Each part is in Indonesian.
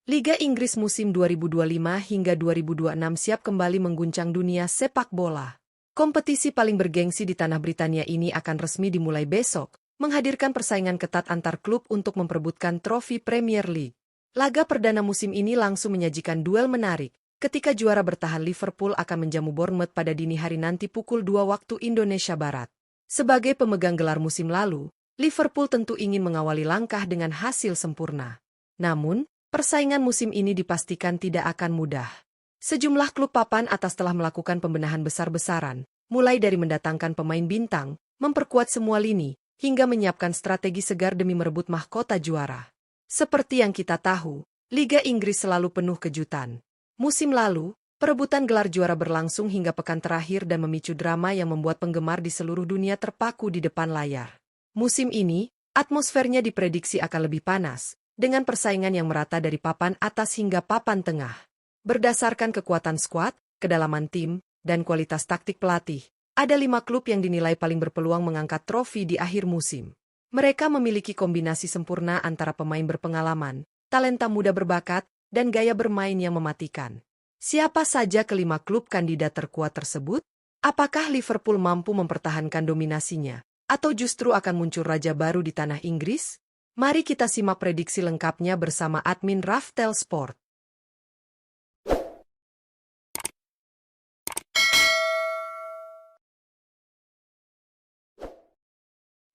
Liga Inggris musim 2025 hingga 2026 siap kembali mengguncang dunia sepak bola. Kompetisi paling bergengsi di tanah Britania ini akan resmi dimulai besok, menghadirkan persaingan ketat antar klub untuk memperebutkan trofi Premier League. Laga perdana musim ini langsung menyajikan duel menarik, ketika juara bertahan Liverpool akan menjamu Bournemouth pada dini hari nanti pukul 2 waktu Indonesia Barat. Sebagai pemegang gelar musim lalu, Liverpool tentu ingin mengawali langkah dengan hasil sempurna. Namun, persaingan musim ini dipastikan tidak akan mudah. Sejumlah klub papan atas telah melakukan pembenahan besar-besaran, mulai dari mendatangkan pemain bintang, memperkuat semua lini, hingga menyiapkan strategi segar demi merebut mahkota juara. Seperti yang kita tahu, Liga Inggris selalu penuh kejutan. Musim lalu, perebutan gelar juara berlangsung hingga pekan terakhir dan memicu drama yang membuat penggemar di seluruh dunia terpaku di depan layar. Musim ini, atmosfernya diprediksi akan lebih panas, dengan persaingan yang merata dari papan atas hingga papan tengah. Berdasarkan kekuatan skuad, kedalaman tim, dan kualitas taktik pelatih, ada 5 klub yang dinilai paling berpeluang mengangkat trofi di akhir musim. Mereka memiliki kombinasi sempurna antara pemain berpengalaman, talenta muda berbakat, dan gaya bermain yang mematikan. Siapa saja kelima klub kandidat terkuat tersebut? Apakah Liverpool mampu mempertahankan dominasinya, atau justru akan muncul raja baru di tanah Inggris? Mari kita simak prediksi lengkapnya bersama admin Raftel Sport.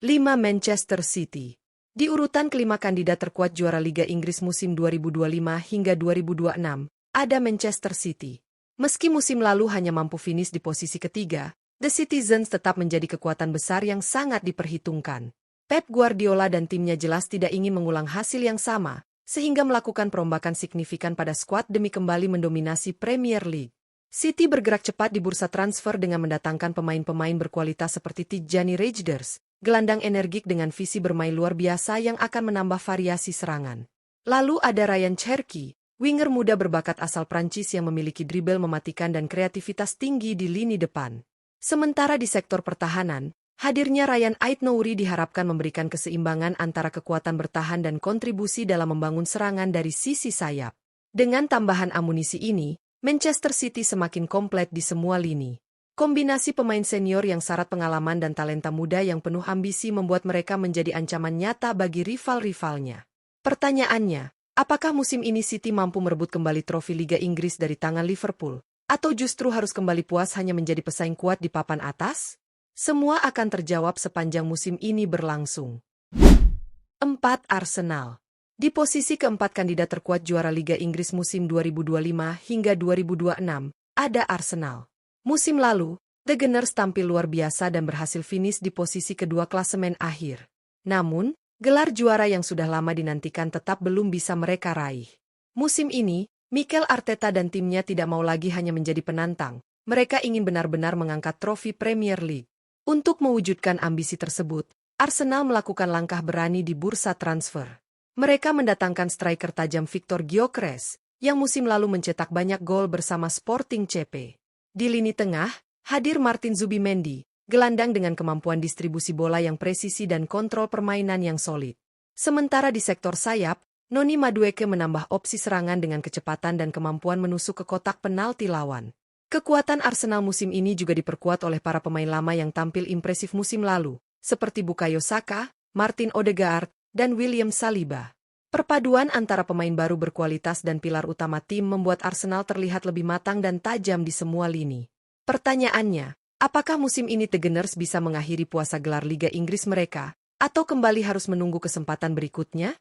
5. Manchester City. Di urutan kelima kandidat terkuat juara Liga Inggris musim 2025 hingga 2026, ada Manchester City. Meski musim lalu hanya mampu finish di posisi ketiga, The Citizens tetap menjadi kekuatan besar yang sangat diperhitungkan. Pep Guardiola dan timnya jelas tidak ingin mengulang hasil yang sama, sehingga melakukan perombakan signifikan pada skuad demi kembali mendominasi Premier League. City bergerak cepat di bursa transfer dengan mendatangkan pemain-pemain berkualitas seperti Tijani Reijnders, gelandang energik dengan visi bermain luar biasa yang akan menambah variasi serangan. Lalu ada Ryan Cherki, winger muda berbakat asal Prancis yang memiliki dribble mematikan dan kreativitas tinggi di lini depan. Sementara di sektor pertahanan, hadirnya Ryan Ait-Nouri diharapkan memberikan keseimbangan antara kekuatan bertahan dan kontribusi dalam membangun serangan dari sisi sayap. Dengan tambahan amunisi ini, Manchester City semakin komplit di semua lini. Kombinasi pemain senior yang syarat pengalaman dan talenta muda yang penuh ambisi membuat mereka menjadi ancaman nyata bagi rival-rivalnya. Pertanyaannya, apakah musim ini City mampu merebut kembali trofi Liga Inggris dari tangan Liverpool? Atau justru harus kembali puas hanya menjadi pesaing kuat di papan atas? Semua akan terjawab sepanjang musim ini berlangsung. 4. Arsenal. Di posisi keempat kandidat terkuat juara Liga Inggris musim 2025 hingga 2026, ada Arsenal. Musim lalu, The Gunners tampil luar biasa dan berhasil finish di posisi kedua klasemen akhir. Namun, gelar juara yang sudah lama dinantikan tetap belum bisa mereka raih. Musim ini, Mikel Arteta dan timnya tidak mau lagi hanya menjadi penantang. Mereka ingin benar-benar mengangkat trofi Premier League. Untuk mewujudkan ambisi tersebut, Arsenal melakukan langkah berani di bursa transfer. Mereka mendatangkan striker tajam Victor Gyökeres, yang musim lalu mencetak banyak gol bersama Sporting CP. Di lini tengah, hadir Martin Zubimendi, gelandang dengan kemampuan distribusi bola yang presisi dan kontrol permainan yang solid. Sementara di sektor sayap, Noni Madueke menambah opsi serangan dengan kecepatan dan kemampuan menusuk ke kotak penalti lawan. Kekuatan Arsenal musim ini juga diperkuat oleh para pemain lama yang tampil impresif musim lalu, seperti Bukayo Saka, Martin Odegaard, dan William Saliba. Perpaduan antara pemain baru berkualitas dan pilar utama tim membuat Arsenal terlihat lebih matang dan tajam di semua lini. Pertanyaannya, apakah musim ini The Gunners bisa mengakhiri puasa gelar Liga Inggris mereka, atau kembali harus menunggu kesempatan berikutnya?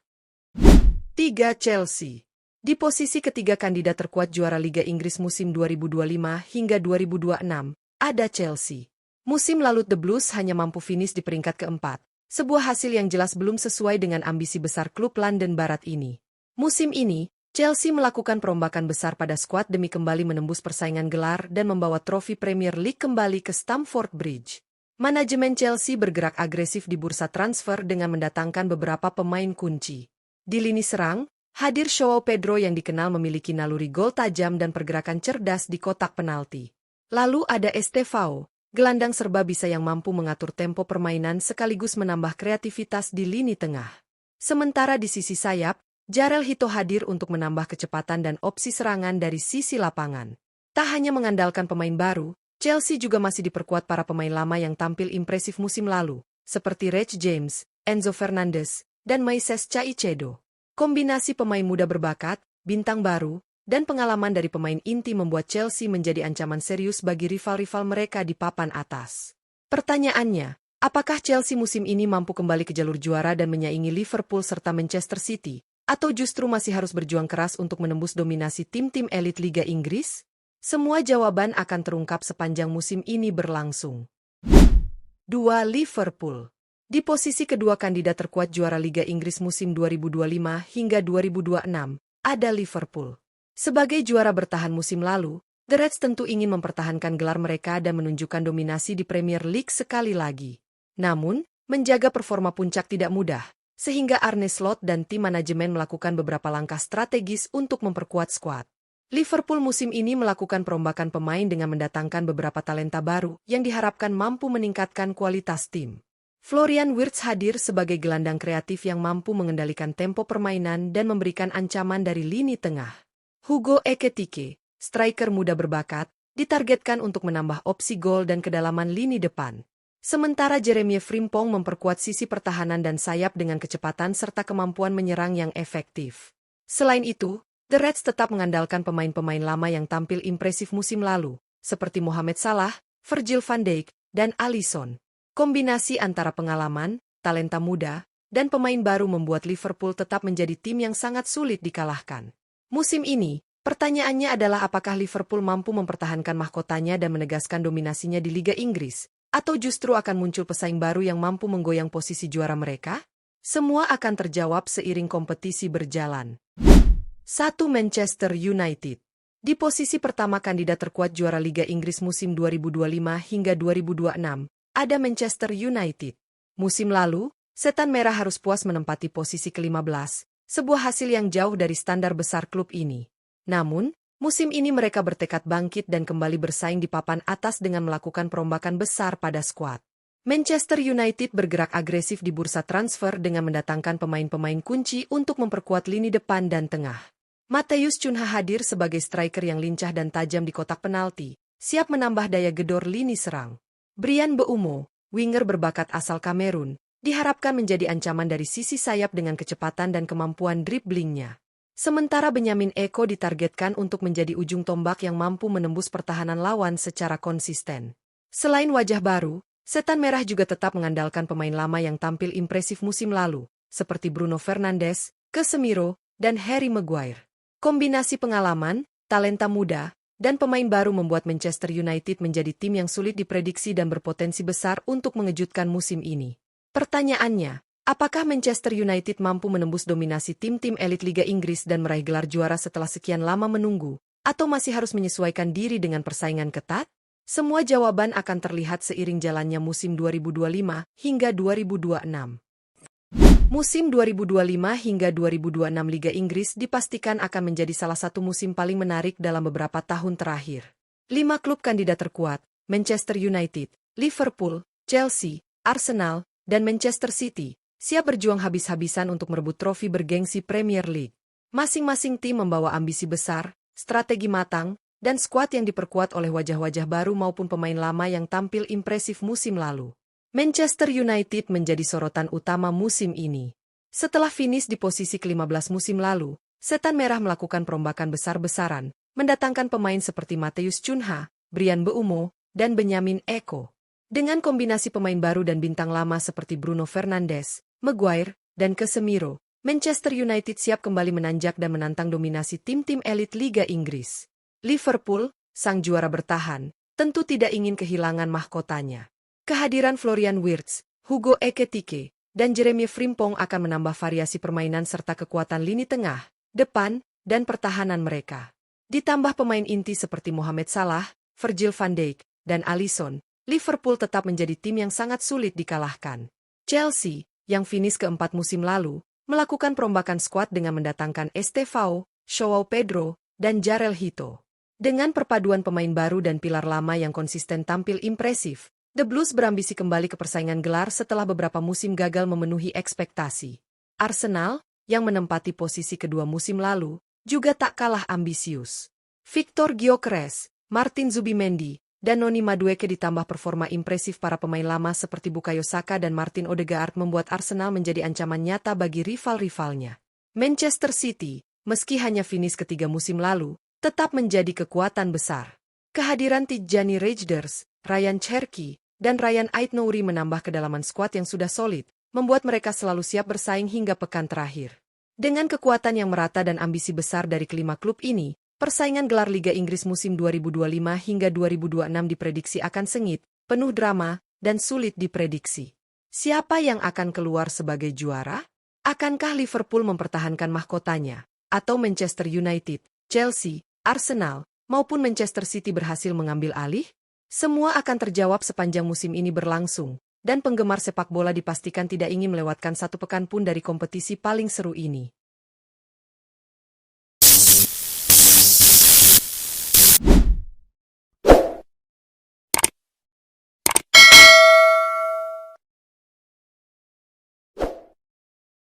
3. Chelsea. Di posisi ketiga kandidat terkuat juara Liga Inggris musim 2025 hingga 2026, ada Chelsea. Musim lalu The Blues hanya mampu finish di peringkat keempat, sebuah hasil yang jelas belum sesuai dengan ambisi besar klub London Barat ini. Musim ini, Chelsea melakukan perombakan besar pada skuad demi kembali menembus persaingan gelar dan membawa trofi Premier League kembali ke Stamford Bridge. Manajemen Chelsea bergerak agresif di bursa transfer dengan mendatangkan beberapa pemain kunci. Di lini serang, hadir Joao Pedro yang dikenal memiliki naluri gol tajam dan pergerakan cerdas di kotak penalti. Lalu ada Estevao, gelandang serba bisa yang mampu mengatur tempo permainan sekaligus menambah kreativitas di lini tengah. Sementara di sisi sayap, Jarrell Hito hadir untuk menambah kecepatan dan opsi serangan dari sisi lapangan. Tak hanya mengandalkan pemain baru, Chelsea juga masih diperkuat para pemain lama yang tampil impresif musim lalu, seperti Reece James, Enzo Fernandez, dan Moises Caicedo. Kombinasi pemain muda berbakat, bintang baru, dan pengalaman dari pemain inti membuat Chelsea menjadi ancaman serius bagi rival-rival mereka di papan atas. Pertanyaannya, apakah Chelsea musim ini mampu kembali ke jalur juara dan menyaingi Liverpool serta Manchester City, atau justru masih harus berjuang keras untuk menembus dominasi tim-tim elit Liga Inggris? Semua jawaban akan terungkap sepanjang musim ini berlangsung. 2. Liverpool. Di posisi kedua kandidat terkuat juara Liga Inggris musim 2025 hingga 2026, ada Liverpool. Sebagai juara bertahan musim lalu, The Reds tentu ingin mempertahankan gelar mereka dan menunjukkan dominasi di Premier League sekali lagi. Namun, menjaga performa puncak tidak mudah, sehingga Arne Slot dan tim manajemen melakukan beberapa langkah strategis untuk memperkuat skuad. Liverpool musim ini melakukan perombakan pemain dengan mendatangkan beberapa talenta baru yang diharapkan mampu meningkatkan kualitas tim. Florian Wirtz hadir sebagai gelandang kreatif yang mampu mengendalikan tempo permainan dan memberikan ancaman dari lini tengah. Hugo Ekitike, striker muda berbakat, ditargetkan untuk menambah opsi gol dan kedalaman lini depan. Sementara Jeremy Frimpong memperkuat sisi pertahanan dan sayap dengan kecepatan serta kemampuan menyerang yang efektif. Selain itu, The Reds tetap mengandalkan pemain-pemain lama yang tampil impresif musim lalu, seperti Mohamed Salah, Virgil van Dijk, dan Alisson. Kombinasi antara pengalaman, talenta muda, dan pemain baru membuat Liverpool tetap menjadi tim yang sangat sulit dikalahkan. Musim ini, pertanyaannya adalah apakah Liverpool mampu mempertahankan mahkotanya dan menegaskan dominasinya di Liga Inggris, atau justru akan muncul pesaing baru yang mampu menggoyang posisi juara mereka? Semua akan terjawab seiring kompetisi berjalan. 1. Manchester United. Di posisi pertama kandidat terkuat juara Liga Inggris musim 2025 hingga 2026, ada Manchester United. Musim lalu, Setan Merah harus puas menempati posisi ke-15, sebuah hasil yang jauh dari standar besar klub ini. Namun, musim ini mereka bertekad bangkit dan kembali bersaing di papan atas dengan melakukan perombakan besar pada skuad. Manchester United bergerak agresif di bursa transfer dengan mendatangkan pemain-pemain kunci untuk memperkuat lini depan dan tengah. Matheus Cunha hadir sebagai striker yang lincah dan tajam di kotak penalti, siap menambah daya gedor lini serang. Bryan Mbeumo, winger berbakat asal Kamerun, diharapkan menjadi ancaman dari sisi sayap dengan kecepatan dan kemampuan driblingnya. Sementara Benyamin Eko ditargetkan untuk menjadi ujung tombak yang mampu menembus pertahanan lawan secara konsisten. Selain wajah baru, Setan Merah juga tetap mengandalkan pemain lama yang tampil impresif musim lalu, seperti Bruno Fernandes, Casemiro, dan Harry Maguire. Kombinasi pengalaman, talenta muda, dan pemain baru membuat Manchester United menjadi tim yang sulit diprediksi dan berpotensi besar untuk mengejutkan musim ini. Pertanyaannya, apakah Manchester United mampu menembus dominasi tim-tim elit Liga Inggris dan meraih gelar juara setelah sekian lama menunggu, atau masih harus menyesuaikan diri dengan persaingan ketat? Semua jawaban akan terlihat seiring jalannya musim 2025 hingga 2026. Musim 2025 hingga 2026 Liga Inggris dipastikan akan menjadi salah satu musim paling menarik dalam beberapa tahun terakhir. 5 klub kandidat terkuat, Manchester United, Liverpool, Chelsea, Arsenal, dan Manchester City, siap berjuang habis-habisan untuk merebut trofi bergengsi Premier League. Masing-masing tim membawa ambisi besar, strategi matang, dan skuad yang diperkuat oleh wajah-wajah baru maupun pemain lama yang tampil impresif musim lalu. Manchester United menjadi sorotan utama musim ini. Setelah finish di posisi ke-15 musim lalu, Setan Merah melakukan perombakan besar-besaran, mendatangkan pemain seperti Matheus Cunha, Bryan Mbeumo, dan Benyamin Eko. Dengan kombinasi pemain baru dan bintang lama seperti Bruno Fernandes, Maguire, dan Casemiro, Manchester United siap kembali menanjak dan menantang dominasi tim-tim elit Liga Inggris. Liverpool, sang juara bertahan, tentu tidak ingin kehilangan mahkotanya. Kehadiran Florian Wirtz, Hugo Ekitike, dan Jeremy Frimpong akan menambah variasi permainan serta kekuatan lini tengah, depan, dan pertahanan mereka. Ditambah pemain inti seperti Mohamed Salah, Virgil van Dijk, dan Alisson, Liverpool tetap menjadi tim yang sangat sulit dikalahkan. Chelsea, yang finish keempat musim lalu, melakukan perombakan skuad dengan mendatangkan Estevao, Joao Pedro, dan Jarrell Hito. Dengan perpaduan pemain baru dan pilar lama yang konsisten tampil impresif, The Blues berambisi kembali ke persaingan gelar setelah beberapa musim gagal memenuhi ekspektasi. Arsenal, yang menempati posisi kedua musim lalu, juga tak kalah ambisius. Victor Gyökeres, Martin Zubimendi, dan Noni Madueke ditambah performa impresif para pemain lama seperti Bukayo Saka dan Martin Odegaard membuat Arsenal menjadi ancaman nyata bagi rival-rivalnya. Manchester City, meski hanya finish ketiga musim lalu, tetap menjadi kekuatan besar. Kehadiran Tijjani Reijnders, Ryan Cherki, dan Ryan Ait-Nouri menambah kedalaman skuad yang sudah solid, membuat mereka selalu siap bersaing hingga pekan terakhir. Dengan kekuatan yang merata dan ambisi besar dari kelima klub ini, persaingan gelar Liga Inggris musim 2025 hingga 2026 diprediksi akan sengit, penuh drama, dan sulit diprediksi. Siapa yang akan keluar sebagai juara? Akankah Liverpool mempertahankan mahkotanya? Atau Manchester United, Chelsea, Arsenal, maupun Manchester City berhasil mengambil alih? Semua akan terjawab sepanjang musim ini berlangsung, dan penggemar sepak bola dipastikan tidak ingin melewatkan satu pekan pun dari kompetisi paling seru ini.